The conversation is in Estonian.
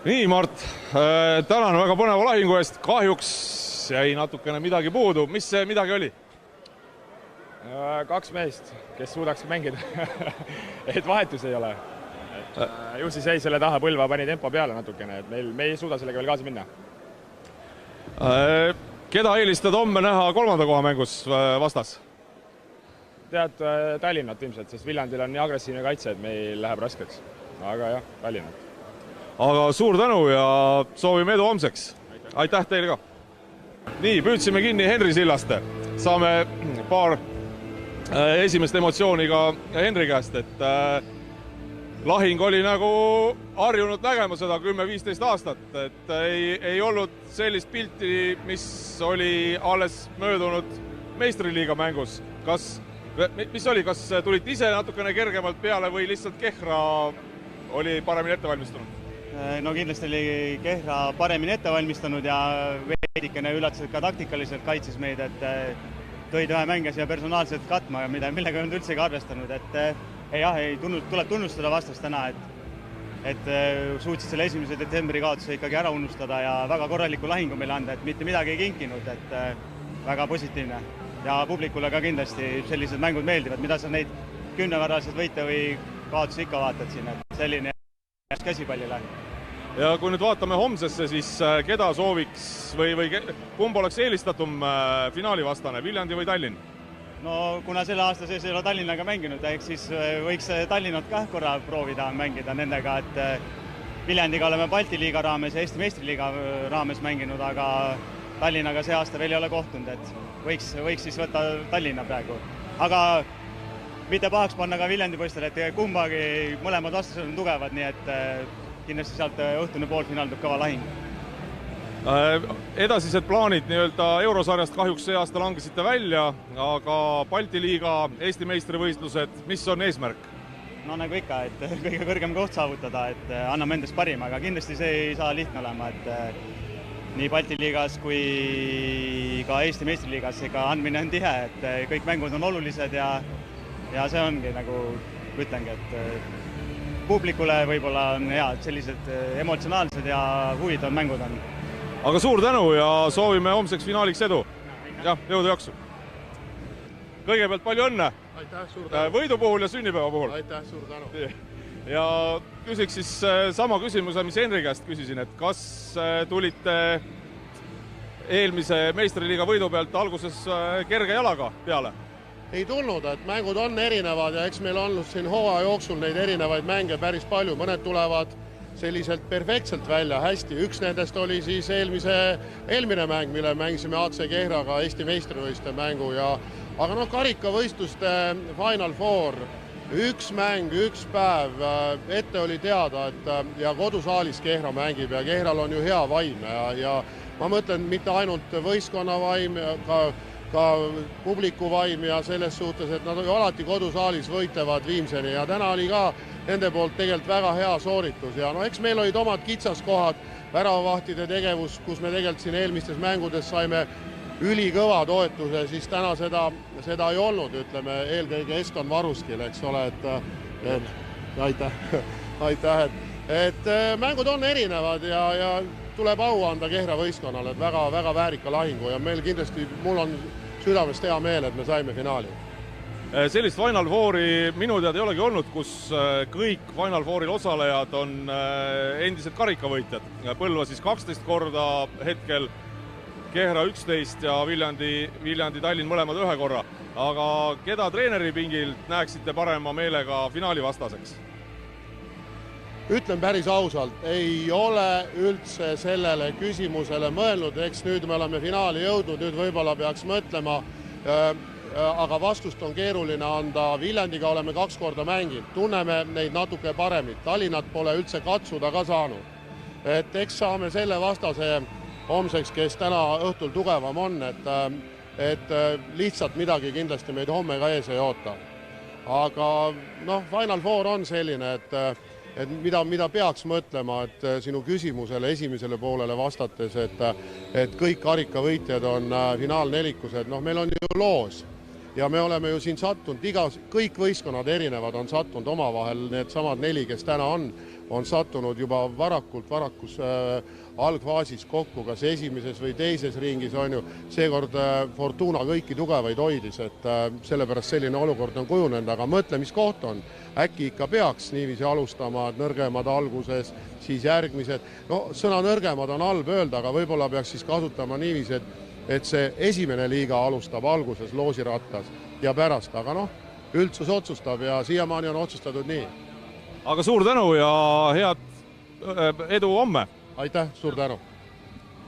Nii, Mart, tänan väga põneva lahingu eest. Kahjuks jäi natukene midagi puudu. Mis see midagi oli? Kaks meest, kes suudaks mängida. Et vahetus ei ole. Ju siis jäi selle taha, Põlva pani tempo peale natukene, et me ei suuda sellega veel kaasa minna. Keda eelistad homme näha kolmanda koha mängus vastas? Tead Tallinnat ilmselt, sest Viljandil on nii agressiivne kaitse, et meil läheb raskeks. Aga jah, Tallinnat. Aga suur tänu ja soovime edu homseks. Aitäh teile ka. Nii, püüdsime kinni Henri Sillaste. Saame paar esimest emotsiooni ka Henri käest, et lahing oli nagu harjunud nägema seda 10-15 aastat, et ei olnud sellist pilti, mis oli alles möödunud meistriliiga mängus. Mis oli, kas tulid ise natukene kergemalt peale või lihtsalt Kehra oli paremini ette valmistunud? No kindlasti oli Kehra paremini ette valmistanud ja veidikene üllatused ka taktikaliselt kaitses meid, et tõid ühe mängija siia personaalselt katma, millega ei olnud üldsegi arvestanud, et tuleb tunnustada vastast täna, et suutsid selle 1. detsembri kaotuse ikkagi ära unustada ja väga korraliku lahingu meile anda, et mitte midagi ei kinkinud, et väga positiivne. Ja publikule ka kindlasti sellised mängud meeldivad, mida sa neid 10-värased võite või kaotusi ikka vaatad siin, et selline käsipallile. Ja kui nüüd vaatame homsesse, siis keda sooviks või kumb oleks eelistatum finaalivastane, Viljandi või Tallinn? No kuna selle aasta sees ei ole Tallinnaga mänginud, siis võiks Tallinnat ka korra proovida mängida nendega, et Viljandiga oleme Balti liiga raames ja Eesti meistriliiga raames mänginud, aga Tallinnaga see aasta veel ei ole kohtunud, et võiks siis võtta Tallinna praegu. Aga mitte pahaks panna ka Viljandi poistele, et kumbagi mõlemad vastased on tugevad, nii et kindlasti sealt õhtune poolfinaal tuleb kõva lahing. Edasised plaanid nii-öelda eurosarjast kahjuks see aasta langesite välja, aga Balti liiga, Eesti meistrivõistlused, mis on eesmärk? No nagu ikka, et kõige kõrgem koht saavutada, et anname endast parima, aga kindlasti see ei saa lihtne olema, et nii Balti liigas kui ka Eesti meistriliigas ega andmine on tihe, et kõik mängud on olulised ja see ongi nagu ütlengi, et publikule võib-olla on hea, et sellised emotsionaalsed ja huvitavad mängud on. Aga suur tänu ja soovime homseks finaaliks edu. Jah, jõudu jaksu. Kõigepealt palju õnne. Aitäh, suur tänu. Võidu puhul ja sünnipäeva puhul. Aitäh, suur tänu. Ja küsiks siis sama küsimuse, mis Henri käest küsisin, et kas tulite eelmise meistriliiga võidu pealt alguses kerge jalaga peale? Ei tulnud, et mängud on erinevad ja eks meil on olnud siin hooaja jooksul neid erinevaid mänge päris palju. Mõned tulevad selliselt perfektselt välja, hästi. Üks nendest oli siis eelmine mäng, mille mängisime AC Kehraga Eesti meistrivõistluste mängu. Aga karikavõistluste Final Four, üks mäng, üks päev, ette oli teada, et ja kodusaalis Kehra mängib ja Kehral on ju hea vaim ja ma mõtlen mitte ainult võistkonna vaim, ka publiku vaim ja selles suhtes, et nad alati kodusaalis võitlevad viimseni ja täna oli ka nende poolt tegelikult väga hea sooritus ja eks meil olid omad kitsaskohad, väravavahtide tegevus, kus me tegelikult siin eelmistes mängudes saime ülikõva toetuse, siis täna seda ei olnud, ütleme, eelkõige Eston Varuskil, eks ole, et aitäh, et mängud on erinevad ja tuleb au anda Kehra võistkonnale, et väga väärika lahingu ja meil kindlasti, mul on südamest hea meel, et me saime finaali. Sellist Final Fouri minu teada ei olegi olnud, kus kõik Final Fouril osalejad on endised karikavõitjad. Põlva siis 12 korda hetkel, Kehra 11 ja Viljandi Tallinn mõlemad 1 korra. Aga keda treeneripingilt näeksite parema meelega finaali vastaseks? Ütlen päris ausalt, ei ole üldse sellele küsimusele mõelnud, eks nüüd me oleme finaali jõudnud, nüüd võib-olla peaks mõtlema, aga vastust on keeruline anda. Viljandiga oleme 2 korda mänginud, tunneme neid natuke paremini, Tallinnat pole üldse katsuda ka saanud. Et eks saame selle vastase homseks, kes täna õhtul tugevam on, et lihtsalt midagi kindlasti meid homme ka ees ei oota. Aga Final Four on selline, et mida peaks mõtlema, et sinu küsimusele esimesele poolele vastates, et kõik karikavõitjad on finaalnelikused, meil on ju loos ja me oleme ju siin sattunud, kõik võistkonnad erinevad on sattunud omavahel, need samad 4, kes täna on, on sattunud juba varakus algfaasis kokku, kas esimeses või teises ringis on ju, seekord Fortuna kõiki tugevaid hoidis, et sellepärast selline olukord on kujunenud, aga mõtlemiskoht on, äkki ikka peaks niiviisi alustama, et nõrgemad alguses, siis järgmised, no sõna nõrgemad on halb öelda, aga võib-olla peaks siis kasutama niiviisi, et see esimene liiga alustab alguses loosirattas ja pärast, aga noh, üldsus otsustab ja siiamaani on otsustatud nii. Aga suur tänu ja head edu homme! Aitäh, suur tänu!